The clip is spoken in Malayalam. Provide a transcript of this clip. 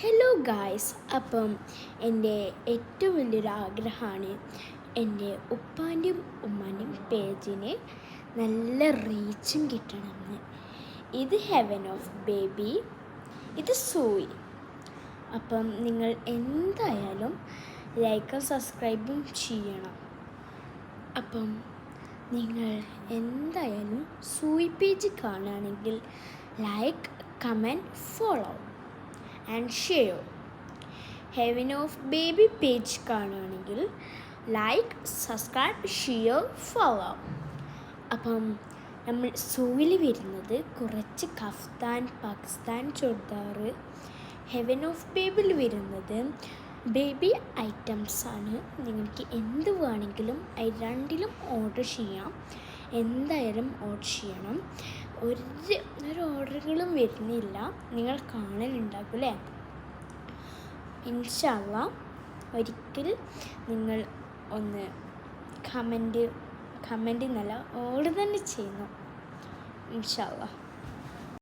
ഹലോ ഗായ്സ്, അപ്പം എൻ്റെ ഏറ്റവും വലിയൊരു ആഗ്രഹമാണ് എൻ്റെ ഉപ്പാൻ്റെയും ഉമ്മാൻ്റെയും പേജിന് നല്ല റീച്ചും കിട്ടണമെന്ന്. ഇത് ഹെവൻ ഓഫ് ബേബി, ഇത് സൂയി. അപ്പം നിങ്ങൾ എന്തായാലും ലൈക്കും സബ്സ്ക്രൈബും ചെയ്യണം. അപ്പം നിങ്ങൾ എന്തായാലും സൂയി പേജ് കാണുകയാണെങ്കിൽ like, comment, follow and share. Heaven of baby page കാണുകയാണെങ്കിൽ ലൈക്ക്, സബ്സ്ക്രൈബ്, ഷെയർ, ഫോളോ. അപ്പം നമ്മൾ സൂയിൽ വരുന്നത് കുറച്ച് kaftan, Pakistan churidar. Heaven of ബേബിയിൽ വരുന്നത് ബേബി ഐറ്റംസാണ്. നിങ്ങൾക്ക് എന്ത് വേണമെങ്കിലും രണ്ടിലും ഓർഡർ ചെയ്യാം. എന്തായാലും ഓർഡർ ചെയ്യണം. ഒരു ഓർഡറുകളും വരുന്നില്ല, നിങ്ങൾ കാണലുണ്ടാകും അല്ലേ? ഇൻഷാ അല്ലാഹ് ഒരിക്കൽ നിങ്ങൾ ഒന്ന് കമൻറ്റ് എന്നല്ല ഓർഡർ തന്നെ ചെയ്യുന്നു. ഇൻഷാ അല്ലാഹ്.